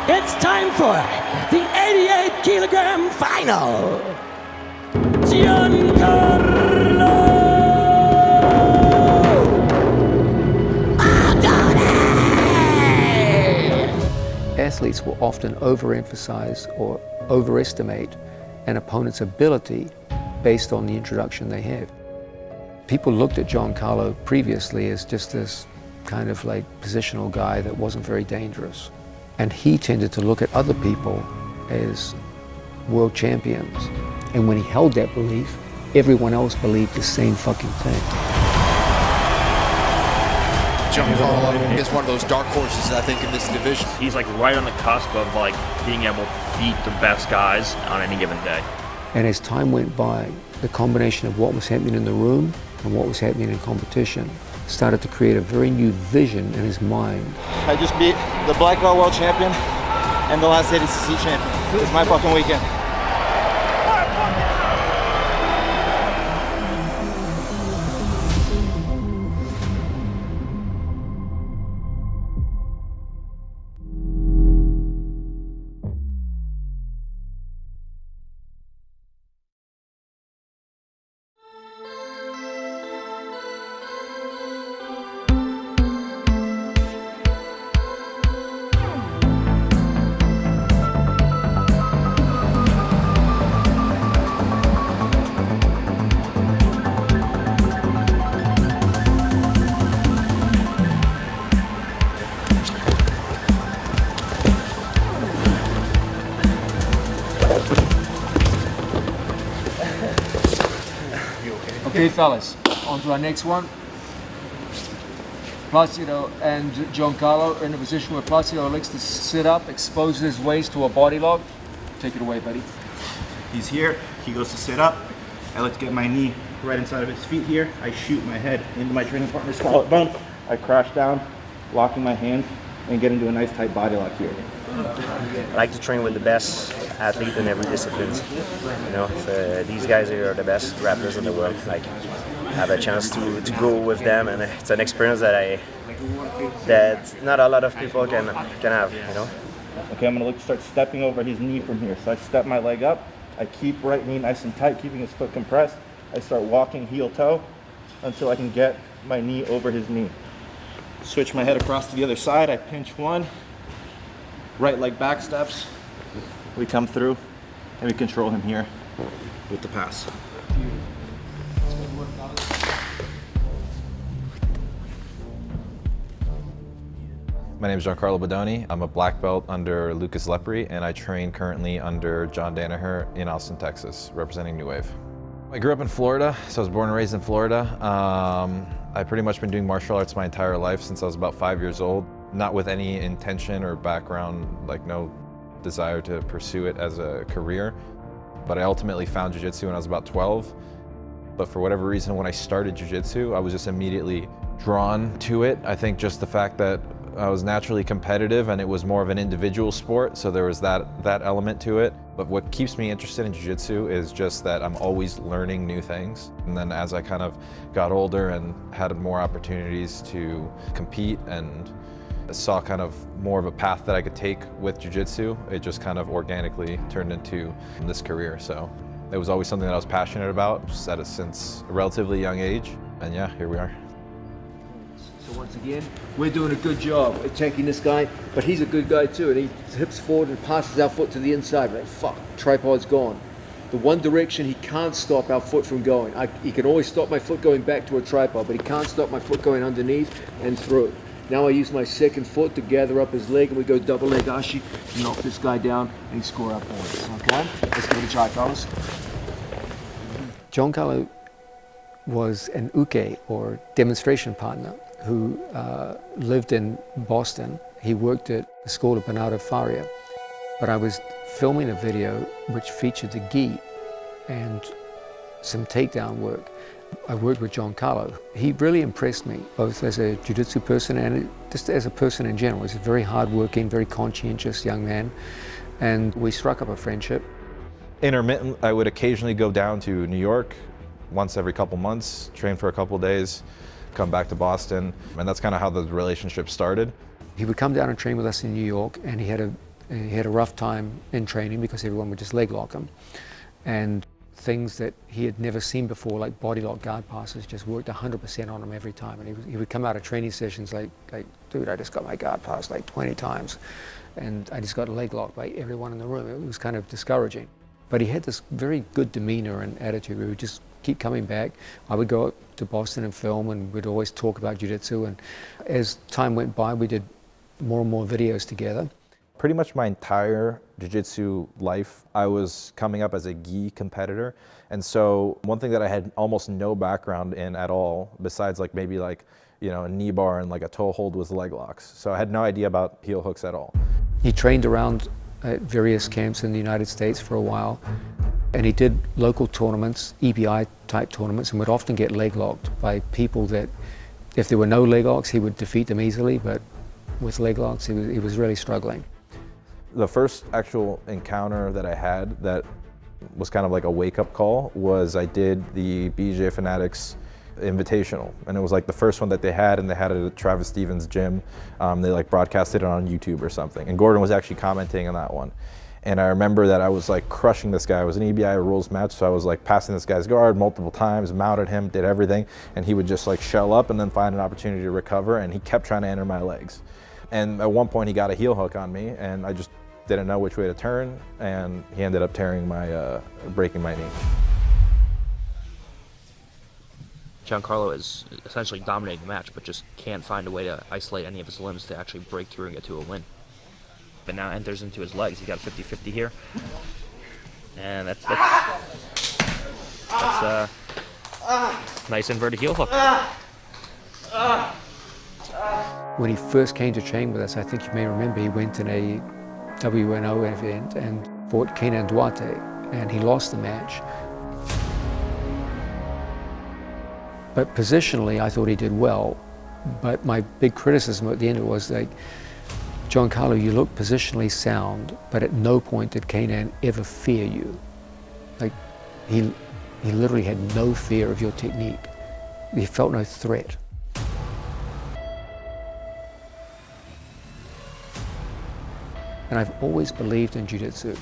It's time for the 88-kilogram final. Giancarlo Bodoni! Athletes will often overemphasize or overestimate an opponent's ability based on the introduction they have. People looked at Giancarlo previously as just this kind of like positional guy that wasn't very dangerous. And he tended to look at other people as world champions. And when he held that belief, everyone else believed the same fucking thing. Giancarlo is one of those dark horses, I think, in this division. He's like right on the cusp of like being able to beat the best guys on any given day. And as time went by, the combination of what was happening in the room and what was happening in competition started to create a very new vision in his mind. I just beat the black belt world champion and the last ADCC champion. It's my fucking weekend. Okay, fellas, on to our next one. Placido and Giancarlo are in a position where Placido likes to sit up, exposes his waist to a body lock. Take it away, buddy. He's here, he goes to sit up. I like to get my knee right inside of his feet here. I shoot my head into my training partner's collarbone. I crash down, locking my hand, and get into a nice tight body lock here. I like to train with the best athlete in every discipline. You know, these guys are the best rappers in the world. Like, I have a chance to go with them, and it's an experience that not a lot of people can have. You know. Okay, I'm gonna look to start stepping over his knee from here. So I step my leg up. I keep right knee nice and tight, keeping his foot compressed. I start walking heel toe until I can get my knee over his knee. Switch my head across to the other side. I pinch one. Right leg back steps. We come through and we control him here with the pass. My name is Giancarlo Bodoni. I'm a black belt under Lucas Lepri, and I train currently under John Danaher in Austin, Texas, representing New Wave. I grew up in Florida, so I was born and raised in Florida. I've pretty much been doing martial arts my entire life since I was about 5 years old. Not with any intention or background, like no desire to pursue it as a career. But I ultimately found jiu-jitsu when I was about 12. But for whatever reason, when I started jiu-jitsu, I was just immediately drawn to it. I think just the fact that I was naturally competitive and it was more of an individual sport, so there was that element to it. But what keeps me interested in jiu-jitsu is just that I'm always learning new things. And then as I kind of got older and had more opportunities to compete and saw kind of more of a path that I could take with jiu-jitsu, it just kind of organically turned into this career. So it was always something that I was passionate about since a relatively young age. And yeah, here we are. So once again, we're doing a good job at taking this guy, but he's a good guy too, and he hips forward and passes our foot to the inside. Like, fuck, tripod's gone. The one direction he can't stop our foot from going. He can always stop my foot going back to a tripod, but he can't stop my foot going underneath and through. Now I use my second foot to gather up his leg, and we go double leg ashi, knock this guy down, and score our points, okay? Let's give it a try, fellas. Giancarlo was an uke, or demonstration partner, who lived in Boston. He worked at the school of Bernardo Faria. But I was filming a video which featured the gi and some takedown work. I worked with Giancarlo. He really impressed me, both as a jiu-jitsu person and just as a person in general. He's a very hardworking, very conscientious young man, and we struck up a friendship. Intermittent, I would occasionally go down to New York once every couple months, train for a couple days, come back to Boston, and that's kind of how the relationship started. He would come down and train with us in New York, and he had a And he had a rough time in training because everyone would just leg lock him. And things that he had never seen before, like body lock guard passes, just worked 100% on him every time. And he would come out of training sessions like, dude, I just got my guard pass like 20 times. And I just got leg locked by everyone in the room. It was kind of discouraging. But he had this very good demeanor and attitude. We would just keep coming back. I would go up to Boston and film, and we'd always talk about jiu-jitsu. And as time went by, we did more and more videos together. Pretty much my entire jiu-jitsu life, I was coming up as a gi competitor. And so one thing that I had almost no background in at all, besides like maybe like, you know, a knee bar and like a toe hold with leg locks. So I had no idea about heel hooks at all. He trained around at various camps in the United States for a while, and he did local tournaments, EBI type tournaments, and would often get leg locked by people that if there were no leg locks, he would defeat them easily, but with leg locks, he was really struggling. The first actual encounter that I had that was kind of like a wake-up call was I did the BJ Fanatics Invitational, and it was like the first one that they had, and they had it at Travis Stevens' gym. They like broadcasted it on YouTube or something, and Gordon was actually commenting on that one. And I remember that I was like crushing this guy. It was an EBI rules match, so I was like passing this guy's guard multiple times, mounted him, did everything, and he would just like shell up and then find an opportunity to recover, and he kept trying to enter my legs. And at one point he got a heel hook on me, and I just didn't know which way to turn, and he ended up breaking my knee. Giancarlo is essentially dominating the match, but just can't find a way to isolate any of his limbs to actually break through and get to a win. But now enters into his legs. He got a 50-50 here, and that's nice inverted heel hook. When he first came to train with us, I think you may remember, he went in a WNO event and fought Kenan Duarte, and he lost the match. But positionally, I thought he did well. But my big criticism at the end was like, Giancarlo, you look positionally sound, but at no point did Kenan ever fear you. Like, he literally had no fear of your technique. He felt no threat. And I've always believed in jiu-jitsu.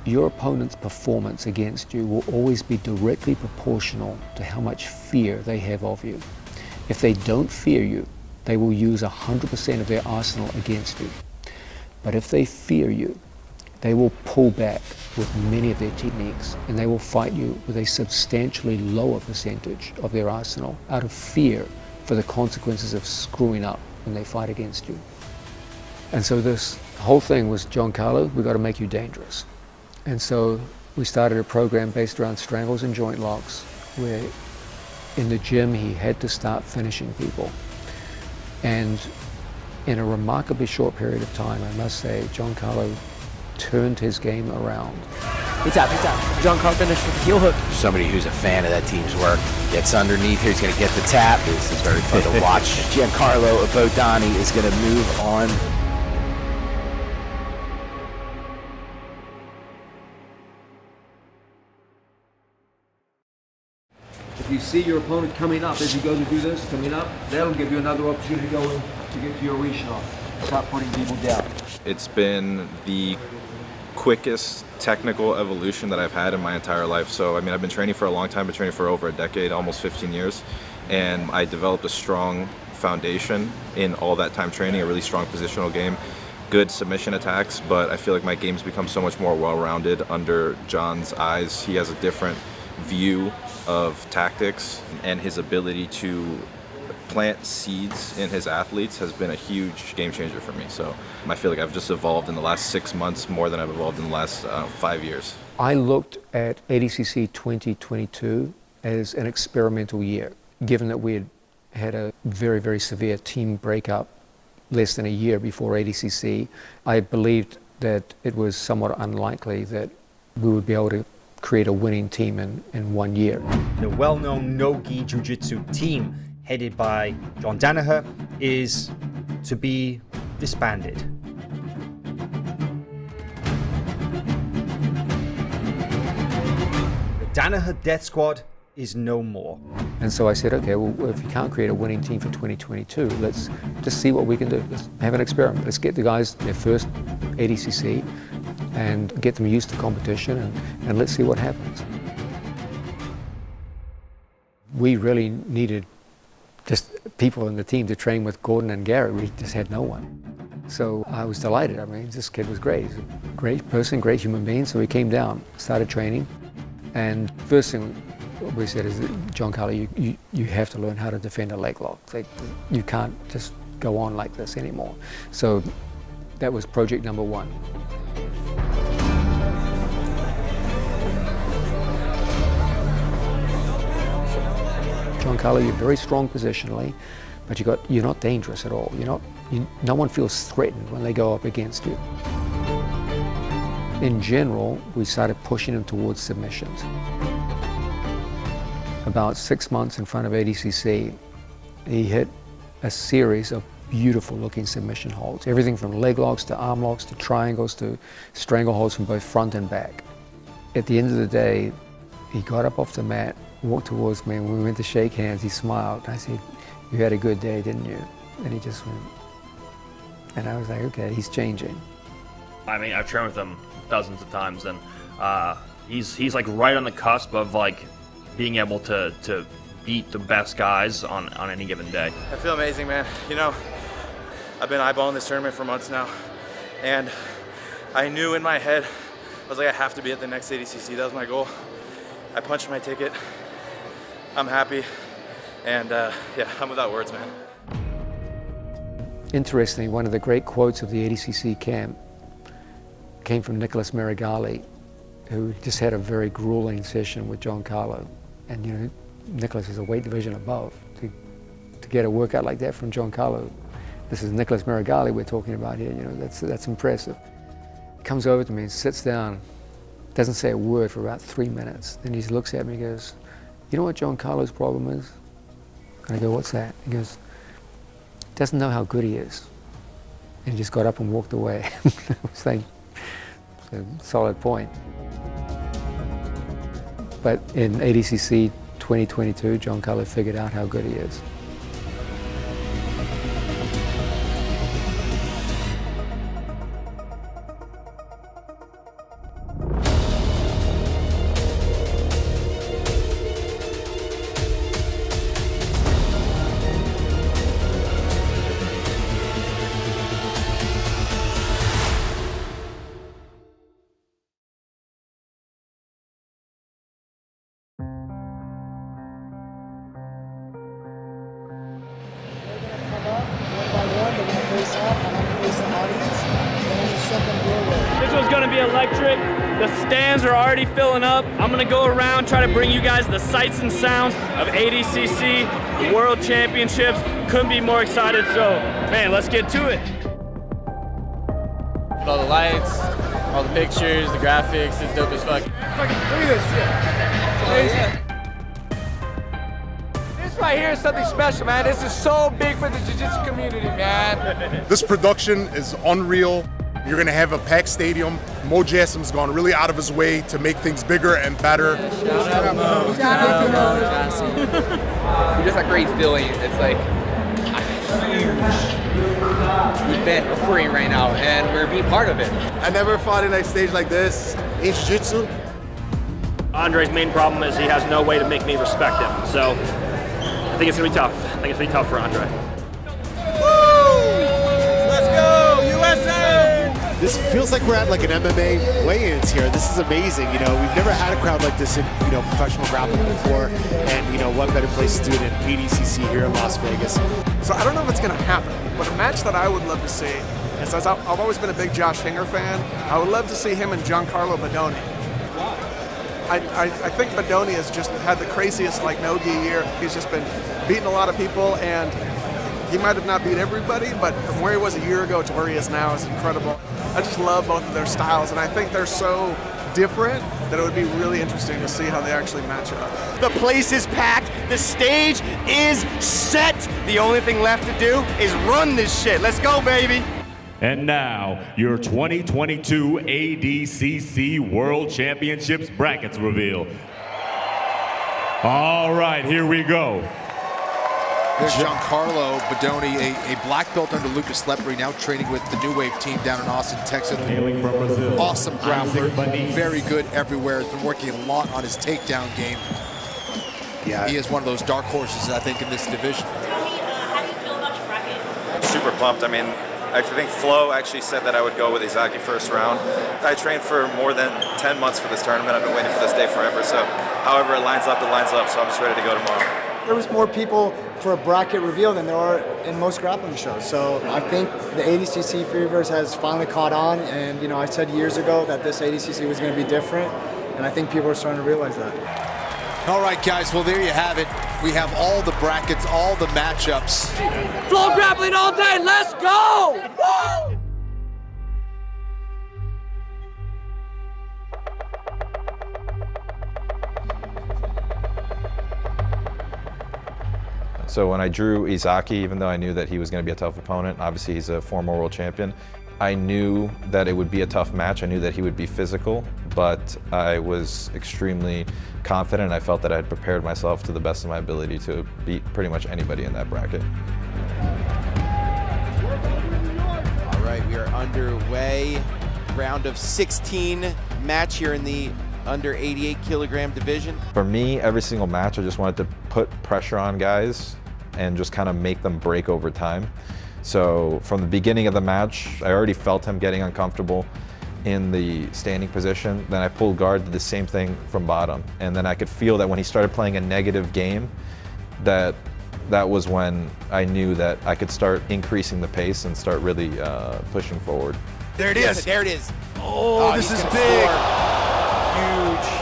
Your opponent's performance against you will always be directly proportional to how much fear they have of you. If they don't fear you, they will use 100% of their arsenal against you. But if they fear you, they will pull back with many of their techniques, and they will fight you with a substantially lower percentage of their arsenal out of fear for the consequences of screwing up when they fight against you. And so this whole thing was, Giancarlo, we've got to make you dangerous. And so we started a program based around strangles and joint locks, where in the gym he had to start finishing people. And in a remarkably short period of time, I must say, Giancarlo turned his game around. It's out. Giancarlo finished with the heel hook. Somebody who's a fan of that team's work gets underneath here. He's going to get the tap. This is very fun to watch. Giancarlo Bodoni is going to move on. If you see your opponent coming up as you go to do this, coming up, that'll give you another opportunity to go in to get to your reshot. Stop putting people down. It's been the quickest technical evolution that I've had in my entire life. So, I mean, I've been training for a long time, been training for over a decade, almost 15 years. And I developed a strong foundation in all that time training, a really strong positional game, good submission attacks, but I feel like my game's become so much more well-rounded under John's eyes. He has a different view of tactics, and his ability to plant seeds in his athletes has been a huge game changer for me. So I feel like I've just evolved in the last 6 months more than I've evolved in the last 5 years. I looked at ADCC 2022 as an experimental year, given that we had a very, very severe team breakup less than a year before ADCC. I believed that it was somewhat unlikely that we would be able to create a winning team in 1 year. The well-known no-gi jiu-jitsu team headed by John Danaher is to be disbanded. The Danaher Death Squad is no more. And so I said, okay, well, if you can't create a winning team for 2022, let's just see what we can do. Let's have an experiment. Let's get the guys their first ADCC and get them used to competition, and let's see what happens. We really needed just people in the team to train with Gordon and Gary. We just had no one. So I was delighted. I mean, this kid was great. He's a great person, great human being. So we came down, started training, and first thing we said is, Giancarlo, you have to learn how to defend a leg lock. Like, you can't just go on like this anymore. So that was project number one. Giancarlo, you're very strong positionally, but you're not dangerous at all. No one feels threatened when they go up against you. In general, we started pushing him towards submissions. About 6 months in front of ADCC, he hit a series of beautiful looking submission holds. Everything from leg locks to arm locks to triangles to strangleholds from both front and back. At the end of the day, he got up off the mat, walked towards me, and when we went to shake hands, he smiled. I said, "You had a good day, didn't you?" And he just went, and I was like, okay, he's changing. I mean, I've trained with him dozens of times, and he's like right on the cusp of like being able to beat the best guys on any given day. I feel amazing, man. You know, I've been eyeballing this tournament for months now, and I knew in my head, I was like, I have to be at the next ADCC. That was my goal. I punched my ticket. I'm happy, and yeah, I'm without words, man. Interestingly, one of the great quotes of the ADCC camp came from Nicholas Marigali, who just had a very grueling session with Giancarlo. And you know, Nicholas is a weight division above. To get a workout like that from Giancarlo, this is Nicholas Marigali we're talking about here, you know, that's impressive. He comes over to me and sits down, doesn't say a word for about 3 minutes. Then he looks at me and goes, "You know what Giancarlo's problem is?" And I go, "What's that?" He goes, "Doesn't know how good he is." And he just got up and walked away. I was like, it's a solid point. But in ADCC 2022, Giancarlo figured out how good he is. This one's gonna be electric. The stands are already filling up. I'm gonna go around, try to bring you guys the sights and sounds of ADCC, the World Championships. Couldn't be more excited, so man, let's get to it. All the lights, all the pictures, the graphics, it's dope as fuck. Look at this shit. It's amazing. This right here is something special, man. This is so big for the jiu-jitsu community, man. This production is unreal. You're gonna have a packed stadium. Mo Jassim's gone really out of his way to make things bigger and better. Shout out Mo. Shout out Mo Jassim. Just a great feeling. It's like a huge event occurring right now, and we're being part of it. I never fought in a stage like this in jiu-jitsu. Andre's main problem is he has no way to make me respect him, so I think it's gonna be tough. I think it's gonna be tough for Andre. Let's go, USA! This feels like we're at like an MMA weigh-ins here. This is amazing. You know, we've never had a crowd like this in, you know, professional grappling before. And, you know, what better place to do it in ADCC here in Las Vegas. So I don't know if it's going to happen, but a match that I would love to see is, as I've always been a big Josh Hinger fan, I would love to see him and Giancarlo Bodoni. I think Bodoni has just had the craziest like no-gi year. He's just been beating a lot of people, and he might have not beat everybody, but from where he was a year ago to where he is now is incredible. I just love both of their styles, and I think they're so different that it would be really interesting to see how they actually match up. The place is packed. The stage is set. The only thing left to do is run this shit. Let's go, baby. And now, your 2022 ADCC World Championships brackets reveal. All right, here we go. There's Giancarlo Bodoni, a black belt under Lucas Lepri, now training with the New Wave team down in Austin, Texas. Awesome grappler, very good everywhere. He's been working a lot on his takedown game. Yeah, he is one of those dark horses, I think, in this division. Tell me, how do you feel about your bracket? Super pumped. I mean, I think Flo actually said that I would go with Izaki first round. I trained for more than 10 months for this tournament. I've been waiting for this day forever. So however it lines up, it lines up. So I'm just ready to go tomorrow. There was more people for a bracket reveal than there are in most grappling shows. So I think the ADCC Freeverse has finally caught on. And, you know, I said years ago that this ADCC was going to be different. And I think people are starting to realize that. All right, guys, well, there you have it. We have all the brackets, all the matchups. Flow grappling all day, let's go! Woo! So when I drew Izaki, even though I knew that he was going to be a tough opponent, obviously he's a former world champion, I knew that it would be a tough match. I knew that he would be physical, but I was extremely confident. I felt that I had prepared myself to the best of my ability to beat pretty much anybody in that bracket. All right, we are underway. Round of 16 match here in the under 88 kilogram division. For me, every single match, I just wanted to put pressure on guys and just kind of make them break over time. So from the beginning of the match, I already felt him getting uncomfortable in the standing position. Then I pulled guard, did the same thing from bottom. And then I could feel that when he started playing a negative game, that was when I knew that I could start increasing the pace and start really pushing forward. There it is. Yes, there it is. Oh, this is big.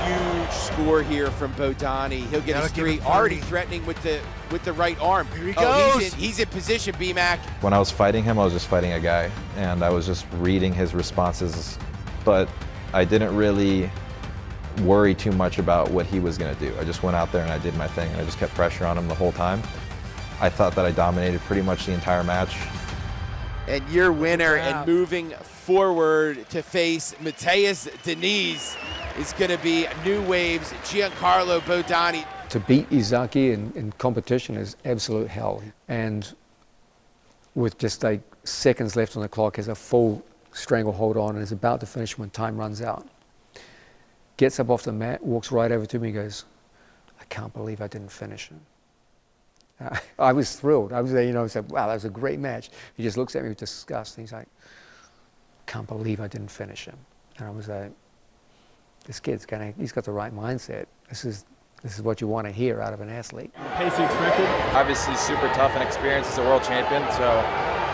Huge score here from Bodoni. He'll get his three. Already threatening with the right arm. Here he goes. He's in position, B-Mac. When I was fighting him, I was just fighting a guy, and I was just reading his responses, but I didn't really worry too much about what he was going to do. I just went out there and I did my thing, and I just kept pressure on him the whole time. I thought that I dominated pretty much the entire match. And your winner and moving forward to face Mateus Diniz is going to be New Wave's Giancarlo Bodoni. To beat Izaki in competition is absolute hell. And with just like seconds left on the clock, has a full stranglehold on and is about to finish when time runs out. Gets up off the mat, walks right over to me and goes, I can't believe I didn't finish him. I was thrilled. I was there, you know, said, wow, that was a great match. He just looks at me with disgust. And he's like, can't believe I didn't finish him. And I was like, this kid's he's got the right mindset. This is what you want to hear out of an athlete. Pace you expected? Obviously super tough and experienced as a world champion, so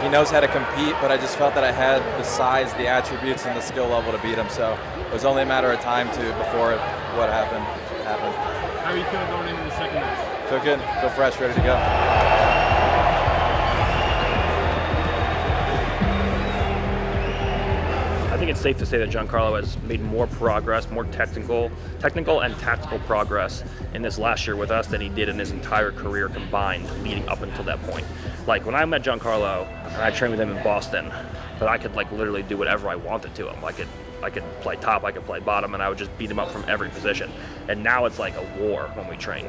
he knows how to compete, but I just felt that I had the size, the attributes, and the skill level to beat him, so it was only a matter of time before what happened. How are you feeling going into the second match? Feel good, feel fresh, ready to go. I think it's safe to say that Giancarlo has made more progress, more technical and tactical progress in this last year with us than he did in his entire career combined leading up until that point. Like when I met Giancarlo and I trained with him in Boston, but I could like literally do whatever I wanted to him. I could play top, I could play bottom, and I would just beat him up from every position. And now it's like a war when we train.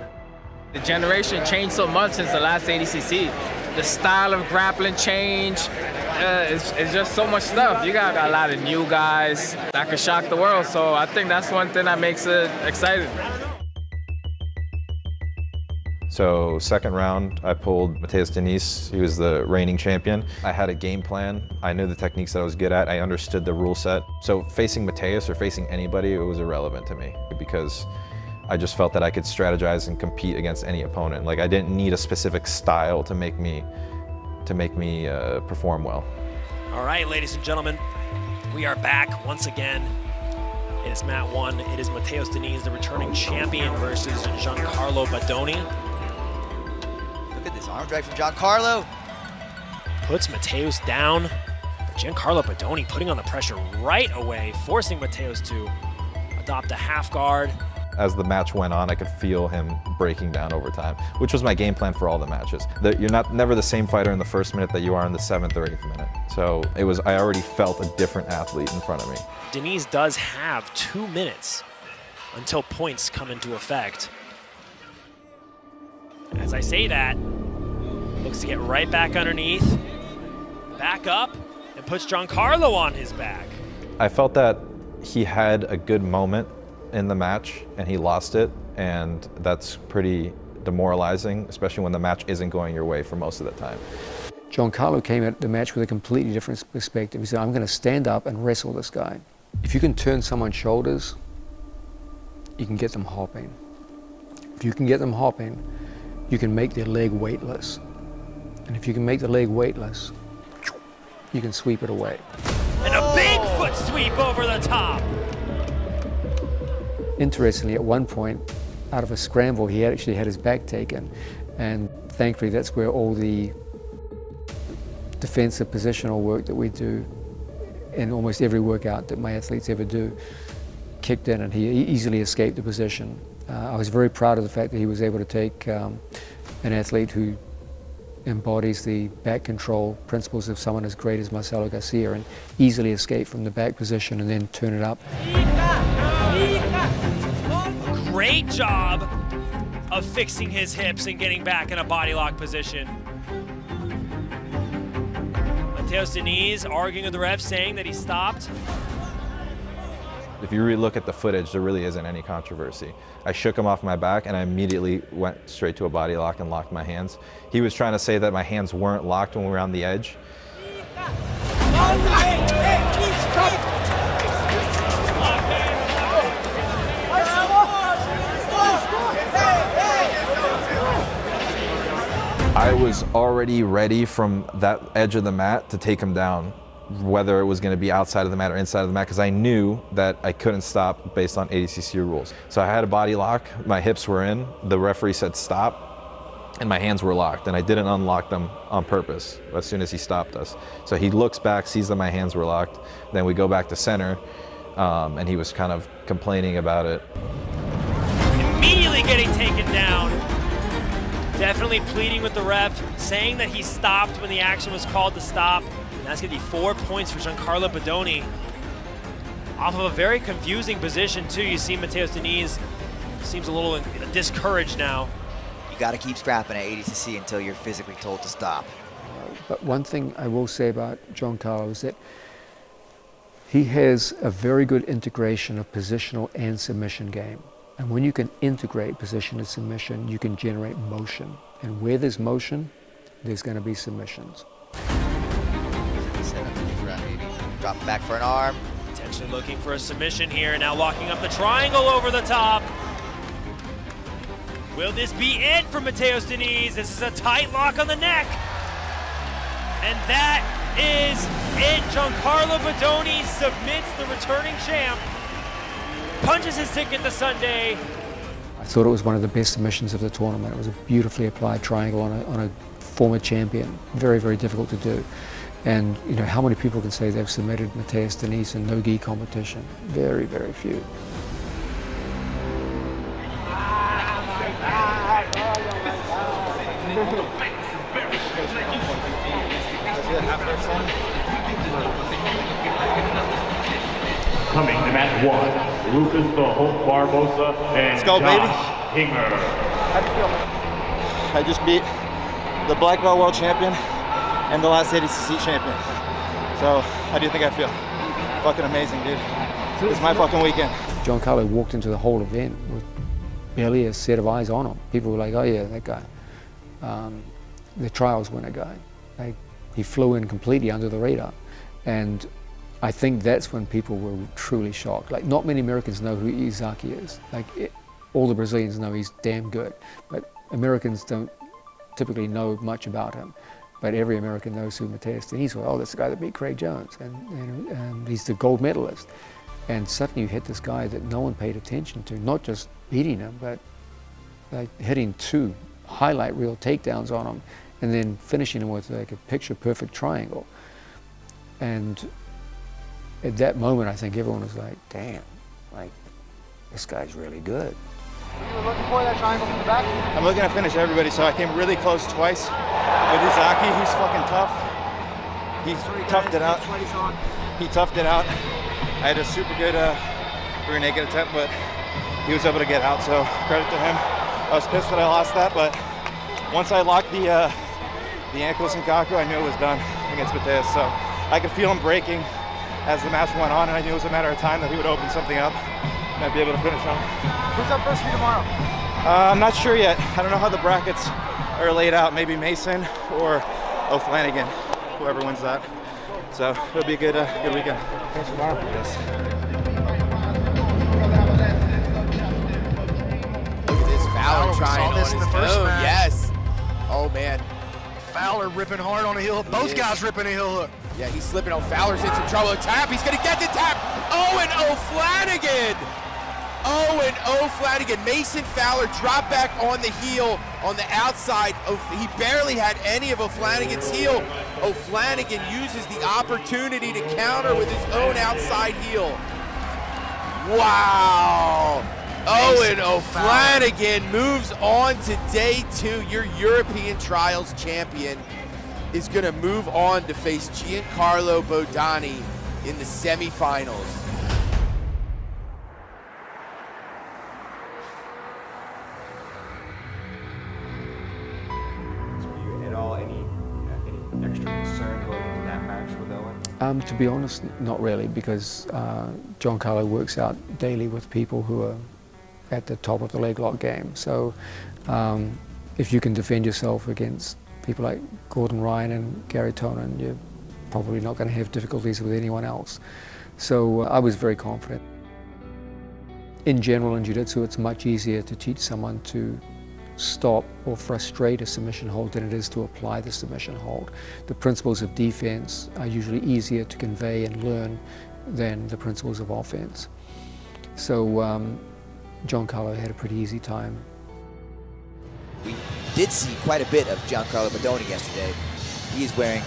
The generation changed so much since the last ADCC. The style of grappling changed. It's just so much stuff. You got a lot of new guys that could shock the world. So I think that's one thing that makes it exciting. So second round, I pulled Mateus Diniz. He was the reigning champion. I had a game plan. I knew the techniques that I was good at. I understood the rule set. So facing Mateus or facing anybody, it was irrelevant to me because I just felt that I could strategize and compete against any opponent. Like I didn't need a specific style to make me perform well. All right, ladies and gentlemen, we are back once again. It is Mat 1. It is Mateus Diniz, the returning champion, versus Giancarlo Bodoni. Look at this arm drag from Giancarlo. Puts Mateus down. But Giancarlo Bodoni putting on the pressure right away, forcing Mateus to adopt a half guard. As the match went on, I could feel him breaking down over time, which was my game plan for all the matches. You're never the same fighter in the first minute that you are in the 7th or 8th minute. So I already felt a different athlete in front of me. Diniz does have 2 minutes until points come into effect. As I say that, looks to get right back underneath, back up, and puts Giancarlo on his back. I felt that he had a good moment in the match and he lost it, and that's pretty demoralizing, especially when the match isn't going your way for most of the time. Giancarlo came at the match with a completely different perspective. He said, I'm going to stand up and wrestle this guy. If you can turn someone's shoulders, you can get them hopping. If you can get them hopping, you can make their leg weightless. And if you can make the leg weightless, you can sweep it away. And a big foot sweep over the top. Interestingly, at one point, out of a scramble, he actually had his back taken. And thankfully, that's where all the defensive positional work that we do in almost every workout that my athletes ever do kicked in, and he easily escaped the position. I was very proud of the fact that he was able to take an athlete who embodies the back control principles of someone as great as Marcelo Garcia and easily escape from the back position and then turn it up. A great job of fixing his hips and getting back in a body lock position. Mateus Diniz arguing with the ref, saying that he stopped. If you really look at the footage, there really isn't any controversy. I shook him off my back and I immediately went straight to a body lock and locked my hands. He was trying to say that my hands weren't locked when we were on the edge. I was already ready from that edge of the mat to take him down, whether it was going to be outside of the mat or inside of the mat, because I knew that I couldn't stop based on ADCC rules. So I had a body lock, my hips were in, the referee said stop, and my hands were locked, and I didn't unlock them on purpose as soon as he stopped us. So he looks back, sees that my hands were locked, then we go back to center, and he was kind of complaining about it. Immediately getting taken down. Definitely pleading with the ref, saying that he stopped when the action was called to stop. And that's going to be 4 points for Giancarlo Bodoni. Off of a very confusing position, too. You see Mateus Diniz seems a little discouraged now. You got to keep scrapping at ADCC until you're physically told to stop. But one thing I will say about Giancarlo is that he has a very good integration of positional and submission game. And when you can integrate position and submission, you can generate motion. And where there's motion, there's going to be submissions. Drop back for an arm. Potentially looking for a submission here. Now locking up the triangle over the top. Will this be it for Mateus Diniz? This is a tight lock on the neck. And that is it. Giancarlo Bodoni submits the returning champ. Punches his ticket to Sunday. I thought it was one of the best submissions of the tournament. It was a beautifully applied triangle on a former champion. Very, very difficult to do. And you know, how many people can say they've submitted Mateus Diniz in no-gi competition? Very, very few. Coming to match 1. Lucas the Hope Barbosa and Let's go, baby. Hinger. How do you feel? I just beat the black belt world champion and the last ADCC champion. So how do you think I feel? Fucking amazing, dude. It's my fucking weekend. Giancarlo walked into the whole event with barely a set of eyes on him. People were like, oh yeah, that guy. The trials winner guy. He flew in completely under the radar. And I think that's when people were truly shocked. Like, not many Americans know who Izaki is. All the Brazilians know he's damn good, but Americans don't typically know much about him. But every American knows who Mateus Diniz was. Oh, that's the guy that beat Craig Jones, and he's the gold medalist. And suddenly you hit this guy that no one paid attention to, not just beating him, but hitting 2 highlight reel takedowns on him, and then finishing him with like a picture-perfect triangle. And at that moment, I think everyone was like, damn, like, this guy's really good. You were looking for that triangle from the back? I'm looking to finish everybody, so I came really close twice. With Izaki, he's fucking tough. He toughed it out. He toughed it out. I had a super good rear naked attempt, but he was able to get out, so credit to him. I was pissed that I lost that, but once I locked the ankles in Gaku, I knew it was done against Mateus. So I could feel him breaking as the match went on, and I knew it was a matter of time that he would open something up and I'd be able to finish him. Who's up first for you tomorrow? I'm not sure yet. I don't know how the brackets are laid out. Maybe Mason or O'Flanagan, whoever wins that. So it'll be a good weekend. Thanks tomorrow. Yes. Look at this Fowler we trying saw on this in his the first own. match. Yes. Oh man. Fowler ripping hard on a heel hook. Both guys ripping a heel hook. Yeah, he's slipping on. Fowler's in some trouble. A tap. He's gonna get the tap. Owen O'Flanagan. Owen O'Flanagan. Mason Fowler dropped back on the heel on the outside. He barely had any of O'Flanagan's heel. O'Flanagan uses the opportunity to counter with his own outside heel. Wow. Owen O'Flanagan moves on to day 2. Your European Trials champion is going to move on to face Giancarlo Bodoni in the semifinals. At all, any extra concern going into that match with Owen? To be honest, not really, because Giancarlo works out daily with people who are at the top of the leg lock game. So if you can defend yourself against people like Gordon Ryan and Gary Tonin, you're probably not going to have difficulties with anyone else. So I was very confident. In general, in jiu-jitsu, it's much easier to teach someone to stop or frustrate a submission hold than it is to apply the submission hold. The principles of defense are usually easier to convey and learn than the principles of offense. So Giancarlo had a pretty easy time. We did see quite a bit of Giancarlo Bodoni yesterday. He is wearing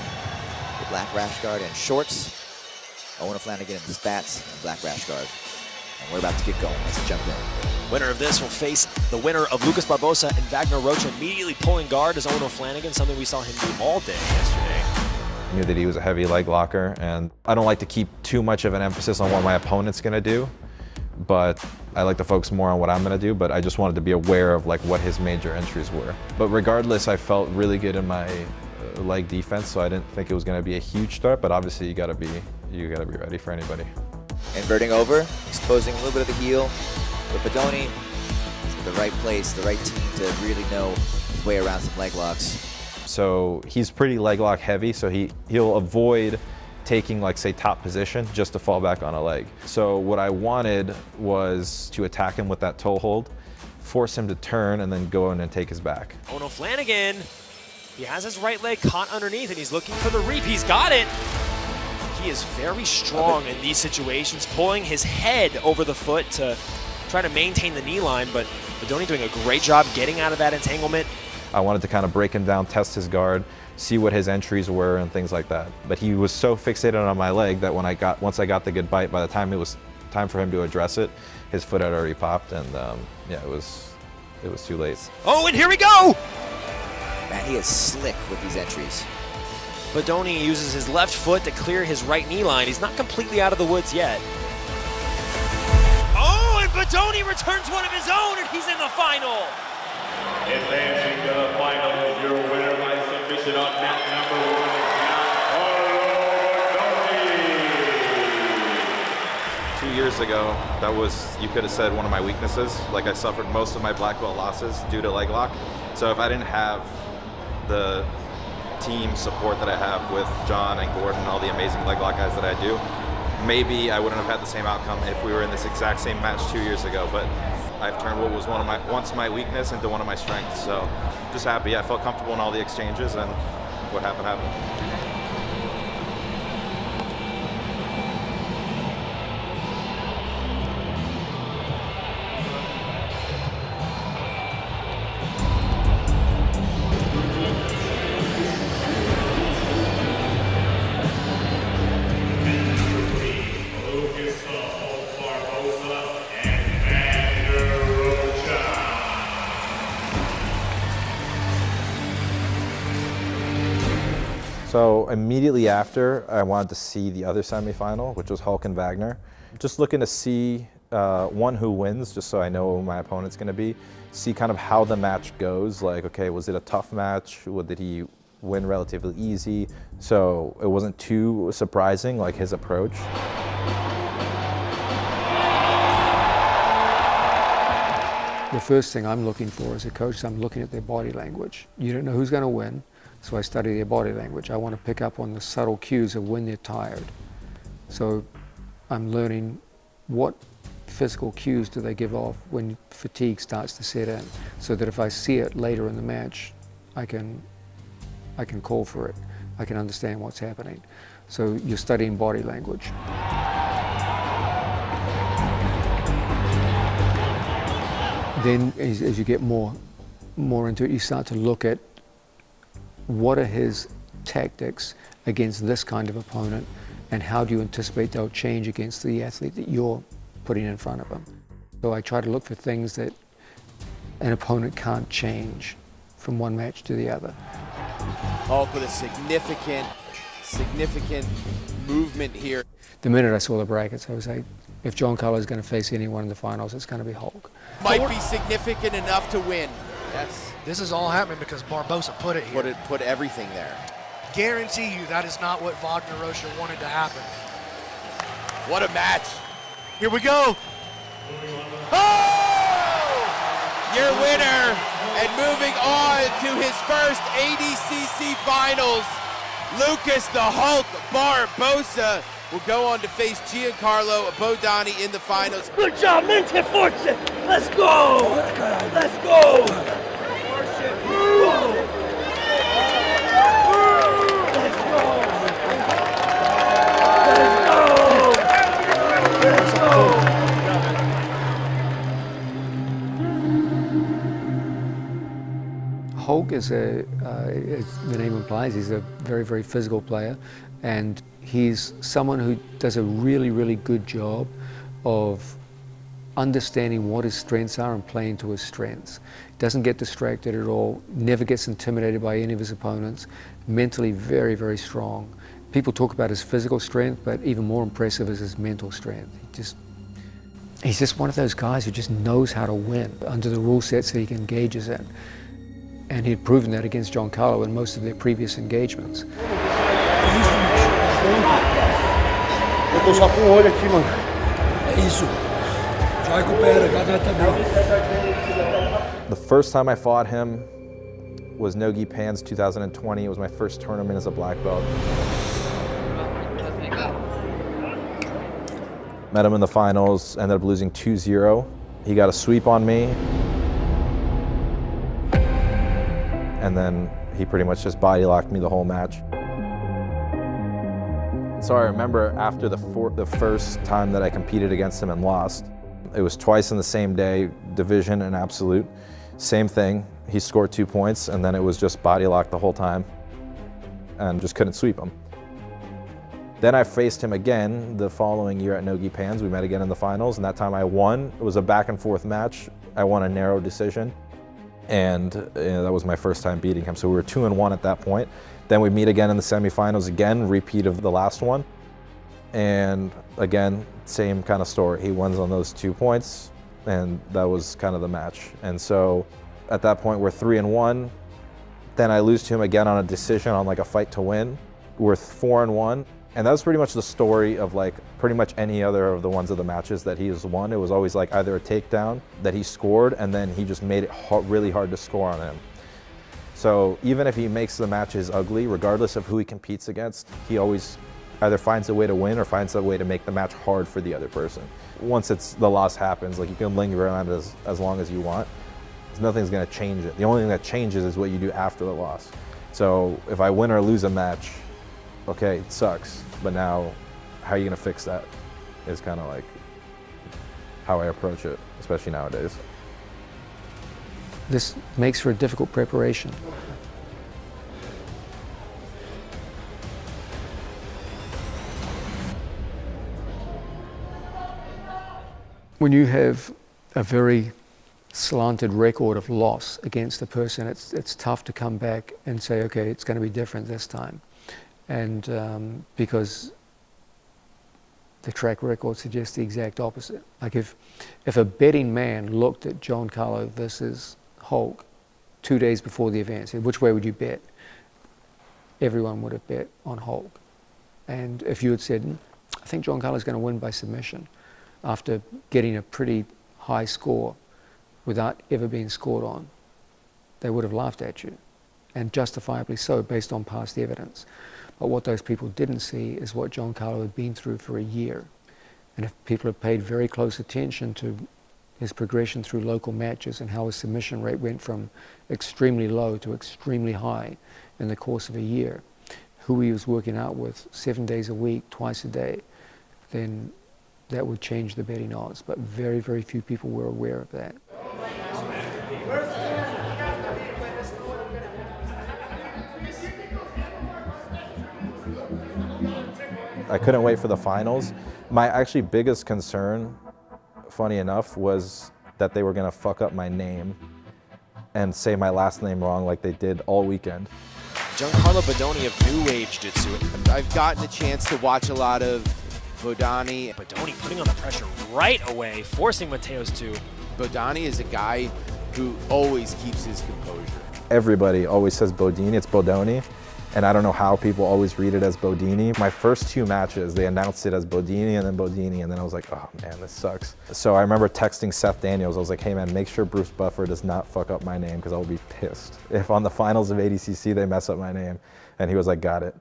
the black rash guard and shorts. Owen O'Flanagan in the spats and black rash guard. And we're about to get going. Let's jump in. Winner of this will face the winner of Lucas Barbosa and Wagner Rocha, immediately pulling guard as Owen O'Flanagan, something we saw him do all day yesterday. I knew that he was a heavy leg locker, and I don't like to keep too much of an emphasis on what my opponent's going to do, but I like to focus more on what I'm going to do, but I just wanted to be aware of like what his major entries were. But regardless, I felt really good in my leg defense, so I didn't think it was going to be a huge threat, but obviously you got to be ready for anybody. Inverting over, exposing a little bit of the heel. But Bodoni is in the right place, the right team to really know his way around some leg locks. So he's pretty leg lock heavy, so he'll avoid taking, like, say, top position just to fall back on a leg. So what I wanted was to attack him with that toe hold, force him to turn, and then go in and take his back. Owen O'Flanagan, he has his right leg caught underneath, and he's looking for the reap. He's got it. He is very strong in these situations, pulling his head over the foot to try to maintain the knee line, but Bodoni doing a great job getting out of that entanglement. I wanted to kind of break him down, test his guard, see what his entries were and things like that. But he was so fixated on my leg that once I got the good bite, by the time it was time for him to address it, his foot had already popped, and yeah, it was too late. Oh, and here we go! Man, he is slick with these entries. Bodoni uses his left foot to clear his right knee line. He's not completely out of the woods yet. Oh, and Bodoni returns one of his own, and he's in the final. Advancing to the final, your winner by submission on mat number 1, Giancarlo Bodoni. 2 years ago, that was, you could have said, one of my weaknesses. Like, I suffered most of my black belt losses due to leg lock. So if I didn't have the team support that I have with John and Gordon and all the amazing leg lock guys that I do, maybe I wouldn't have had the same outcome if we were in this exact same match 2 years ago. But I've turned what was once my weakness into one of my strengths. So just happy. I felt comfortable in all the exchanges, and what happened happened. So immediately after, I wanted to see the other semifinal, which was Hulk and Wagner. Just looking to see one, who wins, just so I know who my opponent's going to be. See kind of how the match goes. Like, okay, was it a tough match? Did he win relatively easy? So it wasn't too surprising, like his approach. The first thing I'm looking for as a coach is I'm looking at their body language. You don't know who's going to win, so I study their body language. I want to pick up on the subtle cues of when they're tired. So I'm learning what physical cues do they give off when fatigue starts to set in, so that if I see it later in the match, I can call for it. I can understand what's happening. So you're studying body language. Then as you get more into it, you start to look at what are his tactics against this kind of opponent, and how do you anticipate they'll change against the athlete that you're putting in front of him. So I try to look for things that an opponent can't change from one match to the other. Hulk with a significant movement here. The minute I saw the brackets, I was like, if Giancarlo is going to face anyone in the finals, it's going to be Hulk. Might be significant enough to win. Yes. This is all happening because Barbosa put it here. Put everything there. Guarantee you that is not what Wagner Rocha wanted to happen. What a match. Here we go. Oh! Your winner, and moving on to his first ADCC finals, Lucas the Hulk Barbosa will go on to face Giancarlo Bodoni in the finals. Good job, mente forte. Let's go. Let's go. Hulk is as the name implies, he's a very, very physical player, and he's someone who does a really, really good job of understanding what his strengths are and playing to his strengths. Doesn't get distracted at all, never gets intimidated by any of his opponents, mentally very, very strong. People talk about his physical strength, but even more impressive is his mental strength. He's just one of those guys who just knows how to win under the rule sets that he engages in. And he had proven that against Giancarlo in most of their previous engagements. Eu tô só com o olho aqui, mano. É isso. Já recupera, já tá bem. The first time I fought him was Nogi Pans 2020. It was my first tournament as a black belt. Met him in the finals, ended up losing 2-0. He got a sweep on me. And then he pretty much just body locked me the whole match. So I remember after the first time that I competed against him and lost, it was twice in the same day, division and absolute. Same thing, he scored 2 points, and then it was just body locked the whole time and just couldn't sweep him. Then I faced him again the following year at Nogi Pans. We met again in the finals, and that time I won. It was a back and forth match. I won a narrow decision. And that was my first time beating him. So we were 2-1 at that point. Then we meet again in the semifinals again, repeat of the last one. And again, same kind of story. He wins on those 2 points, and that was kind of the match. And so at that point, we're 3-1. Then I lose to him again on a decision on like a fight to win. We're 4-1. And that was pretty much the story of like pretty much any other of the ones of the matches that he has won. It was always like either a takedown that he scored, and then he just made it really hard to score on him. So even if he makes the matches ugly, regardless of who he competes against, he always either finds a way to win or finds a way to make the match hard for the other person. Once the loss happens, like you can linger around as long as you want. Nothing's gonna change it. The only thing that changes is what you do after the loss. So if I win or lose a match, okay, it sucks, but now how are you gonna fix that is kind of like how I approach it, especially nowadays. This makes for a difficult preparation. When you have a very slanted record of loss against a person, it's tough to come back and say, okay, it's going to be different this time. And because the track record suggests the exact opposite. Like if a betting man looked at Giancarlo versus Hulk 2 days before the event, said, which way would you bet? Everyone would have bet on Hulk. And if you had said, I think Giancarlo's going to win by submission after getting a pretty high score without ever being scored on, they would have laughed at you, and justifiably so based on past evidence. But what those people didn't see is what Giancarlo had been through for a year. And if people had paid very close attention to his progression through local matches and how his submission rate went from extremely low to extremely high in the course of a year, who he was working out with 7 days a week, twice a day, then that would change the betting odds. But very, very few people were aware of that. I couldn't wait for the finals. My actually biggest concern, funny enough, was that they were gonna fuck up my name and say my last name wrong like they did all weekend. Giancarlo Bodoni of New Wave Jiu-Jitsu. I've gotten a chance to watch a lot of Bodoni. Bodoni putting on the pressure right away, forcing Mateos to. Bodoni is a guy who always keeps his composure. Everybody always says Bodini, it's Bodoni. And I don't know how people always read it as Bodini. My first 2 matches, they announced it as Bodini and then Bodini, and then I was like, oh man, this sucks. So I remember texting Seth Daniels, I was like, hey man, make sure Bruce Buffer does not fuck up my name because I'll be pissed if on the finals of ADCC they mess up my name. And he was like, got it.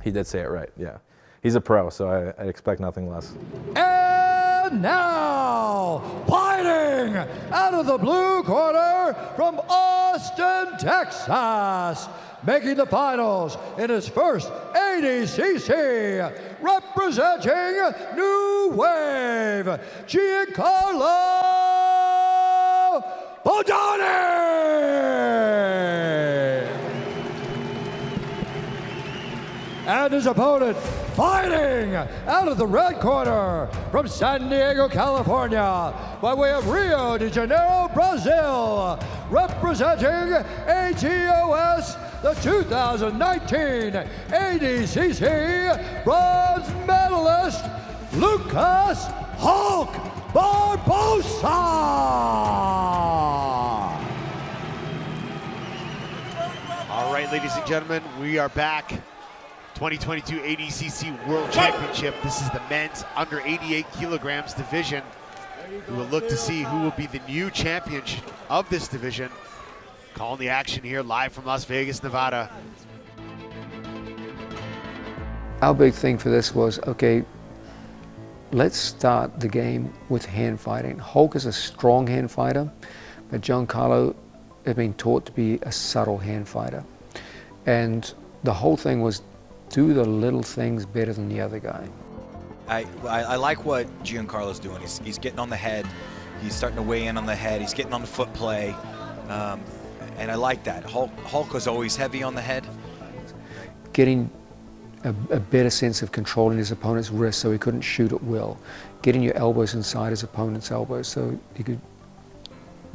He did say it right, yeah. He's a pro, so I expect nothing less. And now, fighting out of the blue corner from Austin, Texas, making the finals in his first ADCC, representing New Wave, Giancarlo Bodoni! And his opponent, fighting out of the red corner from San Diego, California, by way of Rio de Janeiro, Brazil, representing ATOS, the 2019 ADCC bronze medalist, Lucas Hulk Barbosa. All right, ladies and gentlemen, we are back. 2022 ADCC World Championship. This is the men's under 88 kilograms division. We will look to see who will be the new champion of this division. Calling the action here live from Las Vegas, Nevada. Our big thing for this was, okay, let's start the game with hand fighting. Hulk is a strong hand fighter, but Giancarlo had been taught to be a subtle hand fighter. And the whole thing was do the little things better than the other guy. I like what Giancarlo's doing. He's getting on the head. He's starting to weigh in on the head. He's getting on the foot play. And I like that. Hulk was always heavy on the head. Getting a better sense of controlling his opponent's wrist so he couldn't shoot at will. Getting your elbows inside his opponent's elbows so he could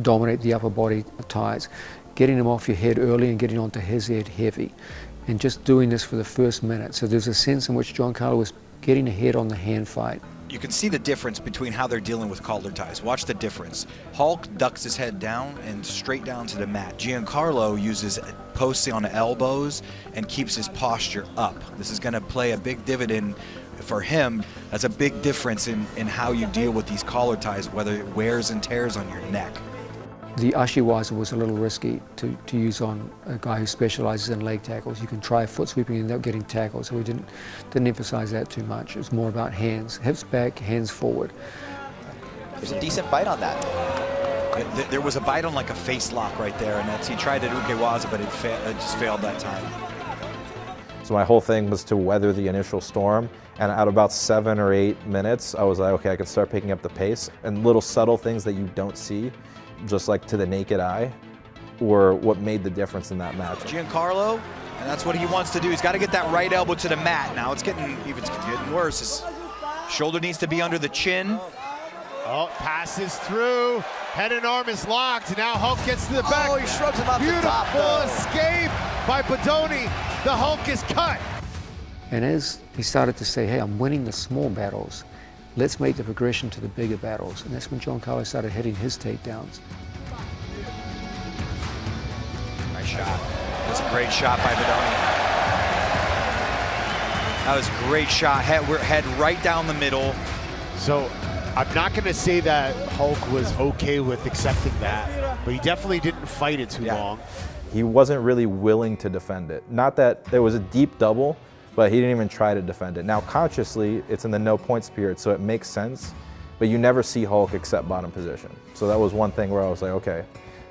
dominate the upper body ties. Getting him off your head early and getting onto his head heavy. And just doing this for the first minute. So there's a sense in which Giancarlo was getting ahead on the hand fight. You can see the difference between how they're dealing with collar ties. Watch the difference. Hulk ducks his head down and straight down to the mat. Giancarlo uses posting on the elbows and keeps his posture up. This is going to play a big dividend for him. That's a big difference in how you deal with these collar ties, whether it wears and tears on your neck. The Ashiwaza was a little risky to use on a guy who specializes in leg tackles. You can try foot sweeping and end up getting tackled, so we didn't emphasize that too much. It was more about hands, hips back, hands forward. There's a decent bite on that. There was a bite on like a face lock right there, and he tried it ukewaza, but it just failed that time. So my whole thing was to weather the initial storm, and at about 7 or 8 minutes, I was like, okay, I can start picking up the pace, and little subtle things that you don't see, just like to the naked eye, were what made the difference in that match. Giancarlo, and that's what he wants to do. He's got to get that right elbow to the mat. Now it's getting worse. His shoulder needs to be under the chin. Oh, passes through. Head and arm is locked. Now Hulk gets to the back. Oh, he shrugs him off the top, Beautiful though. escape by Bodoni. The Hulk is cut. And as he started to say, hey, I'm winning the small battles, let's make the progression to the bigger battles. And that's when Giancarlo started hitting his takedowns. Nice shot. That's a great shot by Bodoni. That was a great shot. Head right down the middle. So I'm not going to say that Hulk was okay with accepting that, but he definitely didn't fight it too long. He wasn't really willing to defend it. Not that there was a deep double, but he didn't even try to defend it. Now consciously, it's in the no points period, so it makes sense, but you never see Hulk accept bottom position. So that was one thing where I was like, okay,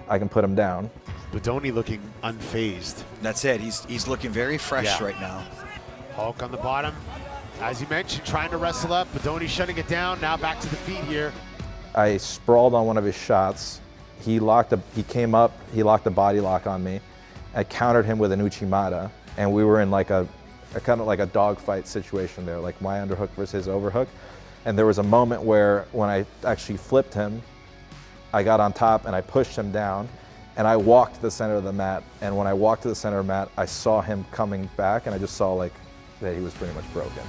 I can put him down. Bodoni looking unfazed. That's it. He's looking very fresh right now. Hulk on the bottom. As you mentioned, trying to wrestle up. Bodoni shutting it down. Now back to the feet here. I sprawled on one of his shots. He came up, he locked a body lock on me. I countered him with an uchimata, and we were in like a kind of like a dogfight situation there, like my underhook versus his overhook. And there was a moment where when I actually flipped him, I got on top and I pushed him down, and I walked to the center of the mat. And when I walked to the center of the mat, I saw him coming back, and I just saw like that he was pretty much broken.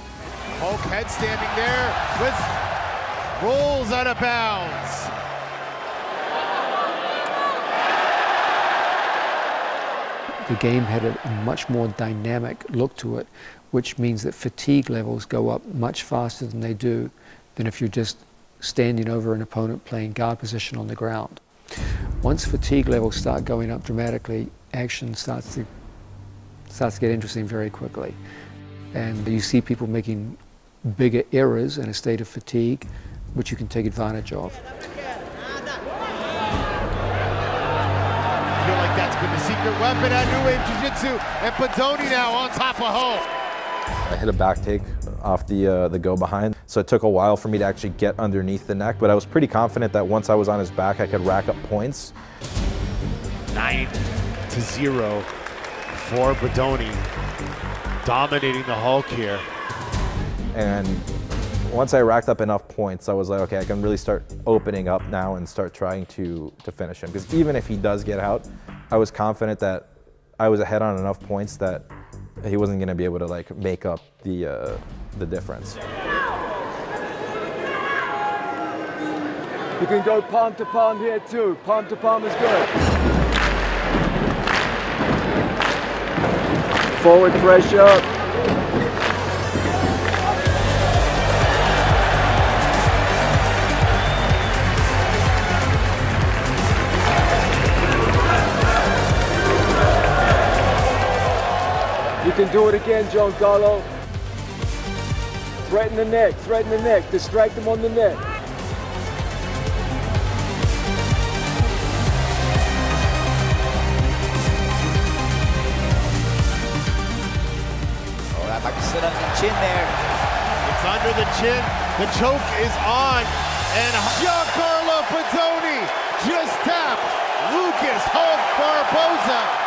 Hulk head standing there with rolls out of bounds. The game had a much more dynamic look to it, which means that fatigue levels go up much faster than they do than if you're just standing over an opponent playing guard position on the ground. Once fatigue levels start going up dramatically, action starts to get interesting very quickly. And you see people making bigger errors in a state of fatigue, which you can take advantage of. I feel like that's been the secret weapon at New Wave Jiu-Jitsu, and Bodoni now on top of Hulk. I hit a back take off the go behind, so it took a while for me to actually get underneath the neck, but I was pretty confident that once I was on his back, I could rack up points. 9-0 for Bodoni, dominating the Hulk here. And once I racked up enough points, I was like, okay, I can really start opening up now and start trying to finish him. Because even if he does get out, I was confident that I was ahead on enough points that he wasn't going to be able to like make up the difference. You can go palm to palm here too. Palm to palm is good. Forward pressure. You can do it again, Giancarlo. Threaten the neck, distract him on the neck. Oh, that might be sit under the chin there. It's under the chin. The choke is on. And Giancarlo Bodoni just tapped Lucas Hulk Barboza.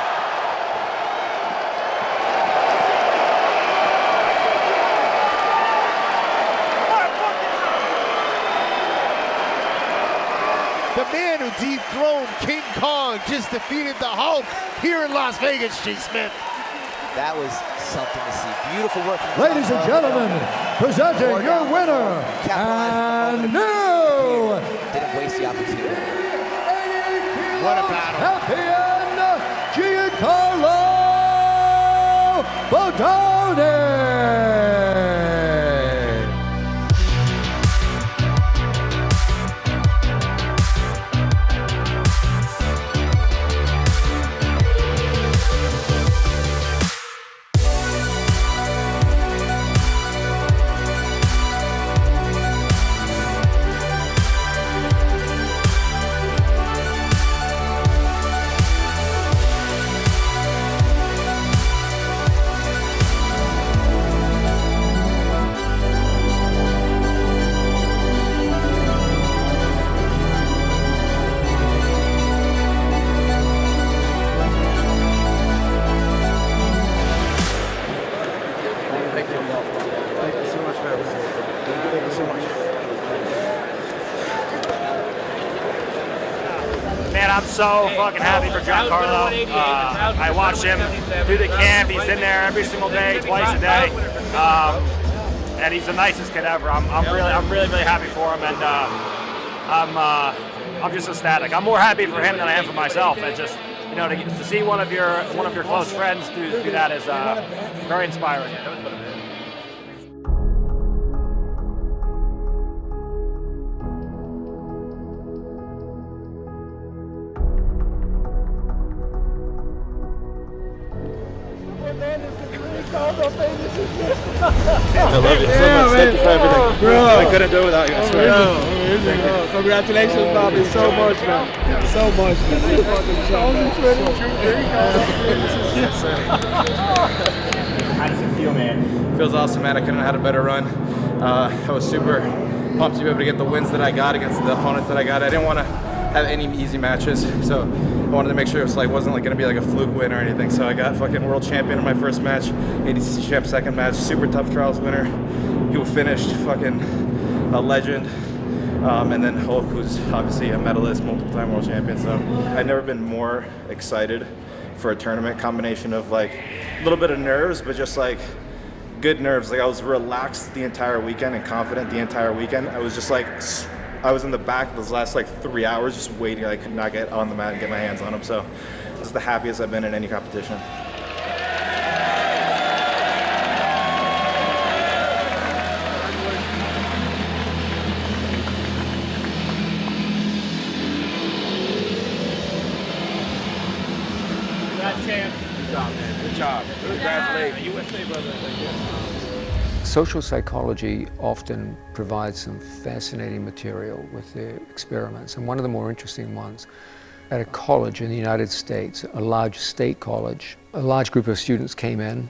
The man who dethroned King Kong just defeated the Hulk here in Las Vegas, G. Smith. That was something to see. Beautiful work from Ladies and gentlemen, presenting your winner, and new didn't waste the opportunity. What a battle. champion, Giancarlo Bodoni. I'm so fucking happy for Giancarlo. I watched him do the camp. He's in there every single day, twice a day, and he's the nicest kid ever. I'm really happy for him, and I'm just ecstatic. I'm more happy for him than I am for myself. And just to see one of your close friends do that is very inspiring. I love you so much. Thank you for everything. Bro. I couldn't do it without you, I swear. Bro, congratulations, Bobby. So much, man. So much, man. How does it feel, man? Feels awesome, man. I couldn't have had a better run. I was super pumped to be able to get the wins that I got against the opponents that I got. I didn't want to have any easy matches, so I wanted to make sure it was wasn't going to be like a fluke win or anything. So I got fucking world champion in my first match, ADCC champ second match, super tough trials winner, who finished fucking a legend, and then Hulk, who's obviously a medalist, multiple-time world champion. So I've never been more excited for a tournament. Combination of a little bit of nerves, but just good nerves. I was relaxed the entire weekend and confident the entire weekend. I was just I was in the back those last 3 hours just waiting. I could not get on the mat and get my hands on him. So this is the happiest I've been in any competition. Congrats, champ. Good job, man. Good job. Congratulations. USA, brother. Thank you. Social psychology often provides some fascinating material with their experiments, and one of the more interesting ones, at a college in the United States, a large state college, a large group of students came in,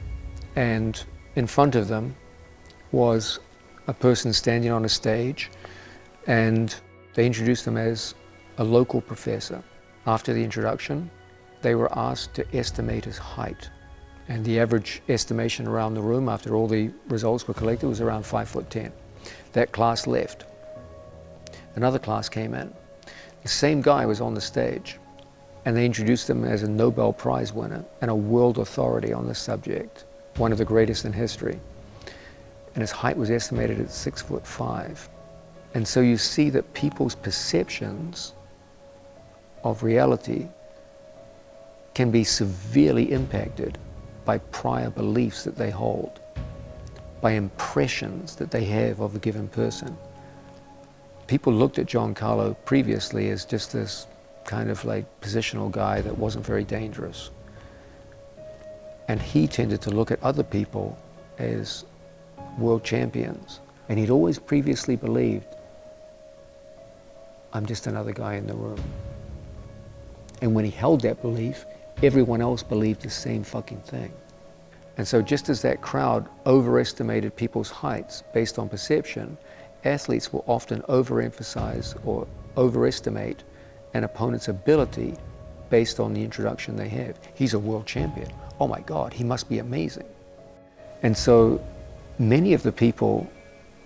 and in front of them was a person standing on a stage, and they introduced them as a local professor. After the introduction, they were asked to estimate his height. And the average estimation around the room after all the results were collected was around 5'10". That class left. Another class came in. The same guy was on the stage, and they introduced him as a Nobel Prize winner and a world authority on the subject, one of the greatest in history. And his height was estimated at 6'5". And so you see that people's perceptions of reality can be severely impacted by prior beliefs that they hold, by impressions that they have of a given person. People looked at Giancarlo previously as just this kind of positional guy that wasn't very dangerous. And he tended to look at other people as world champions. And he'd always previously believed, I'm just another guy in the room. And when he held that belief, everyone else believed the same fucking thing. And so just as that crowd overestimated people's heights based on perception, athletes will often overemphasize or overestimate an opponent's ability based on the introduction they have. He's a world champion. Oh my God, he must be amazing. And so many of the people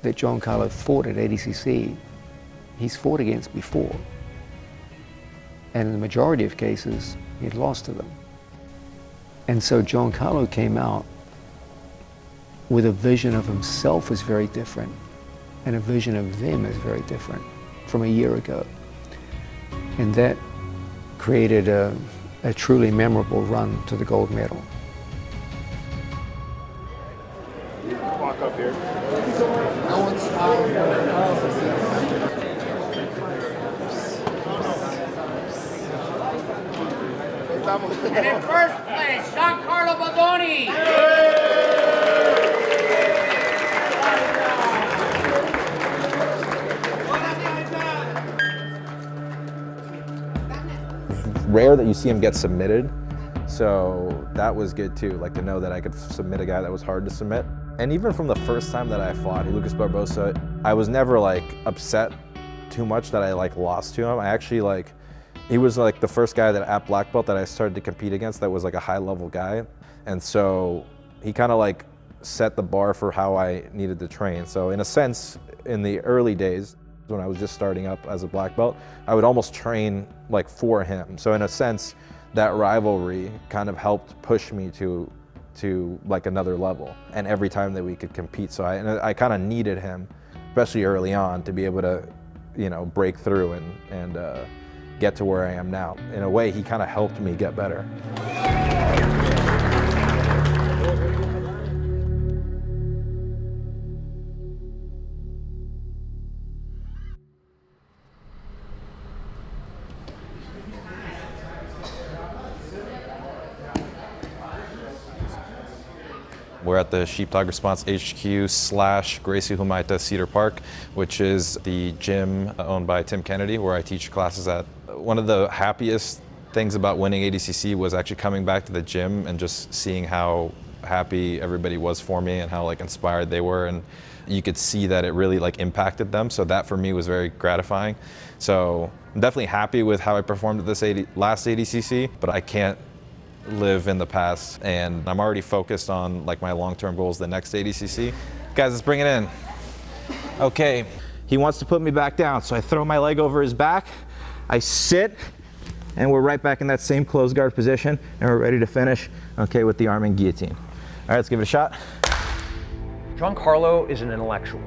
that Giancarlo fought at ADCC, he's fought against before. And in the majority of cases, he'd lost to them. And so Giancarlo came out with a vision of himself as very different and a vision of them as very different from a year ago. And that created a truly memorable run to the gold medal. Walk up here. No one's smiling. And in first place, Giancarlo Bodoni. Rare that you see him get submitted, so that was good too, to know that I could submit a guy that was hard to submit. And even from the first time that I fought Lucas Barbosa, I was never upset too much that I lost to him. I actually he was the first guy that at black belt that I started to compete against that was a high level guy. And so he kind of set the bar for how I needed to train. So in a sense, in the early days, When I was just starting up as a black belt, I would almost train like for him. So in a sense, that rivalry kind of helped push me to like another level. And every time that we could compete, so I kind of needed him, especially early on, to be able to, you know, break through and get to where I am now. In a way, he kind of helped me get better. We're at the Sheepdog Response HQ / Gracie Humaita Cedar Park, which is the gym owned by Tim Kennedy, where I teach classes at. One of the happiest things about winning ADCC was actually coming back to the gym and just seeing how happy everybody was for me and how like inspired they were, and you could see that it really like impacted them. So that for me was very gratifying. So I'm definitely happy with how I performed at this last ADCC, but I can't live in the past, and I'm already focused on like my long-term goals, the next ADCC. Guys, let's bring it in. Okay, he wants to put me back down, so I throw my leg over his back, I sit, and we're right back in that same closed guard position, and we're ready to finish, okay, with the arm and guillotine. All right, let's give it a shot. Giancarlo is an intellectual,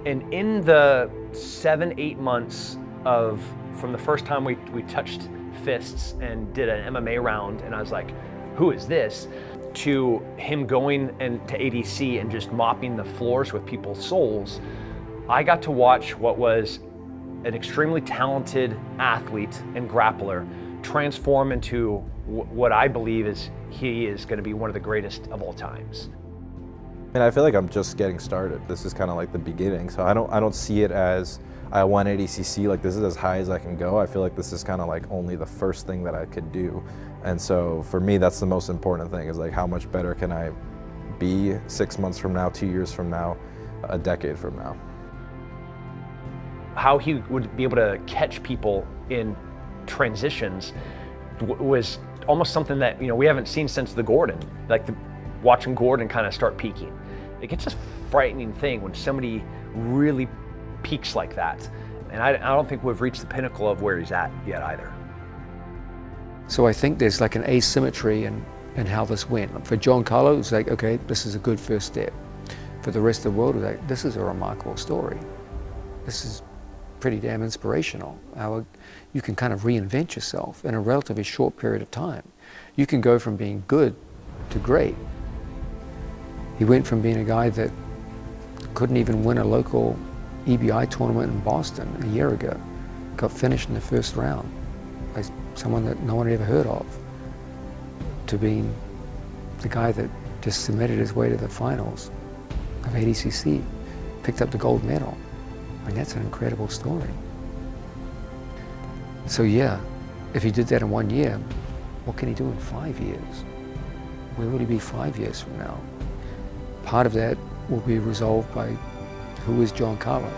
and in the 7-8 months from the first time we touched fists and did an MMA round, and I was like, who is this? To him going to ADC and just mopping the floors with people's souls, I got to watch what was an extremely talented athlete and grappler transform into what I believe he is going to be one of the greatest of all times. And I feel like I'm just getting started. This is kind of like the beginning, so I don't see it as I won ADCC, like this is as high as I can go. I feel like this is kind of like only the first thing that I could do. And so for me, that's the most important thing, is like how much better can I be 6 months from now, 2 years from now, a decade from now. How he would be able to catch people in transitions was almost something that, you know, we haven't seen since the Gordon, like watching Gordon kind of start peaking. It gets a frightening thing when somebody really peaks like that. And I don't think we've reached the pinnacle of where he's at yet either. So I think there's like an asymmetry in how this went. For Giancarlo, it's like, okay, this is a good first step. For the rest of the world, it's like, this is a remarkable story. This is pretty damn inspirational. How you can kind of reinvent yourself in a relatively short period of time. You can go from being good to great. He went from being a guy that couldn't even win a local EBI tournament in Boston a year ago, got finished in the first round by someone that no one had ever heard of, to being the guy that just submitted his way to the finals of ADCC, picked up the gold medal. I mean, that's an incredible story. So yeah, if he did that in 1 year, what can he do in 5 years? Where will he be 5 years from now? Part of that will be resolved by who is Giancarlo.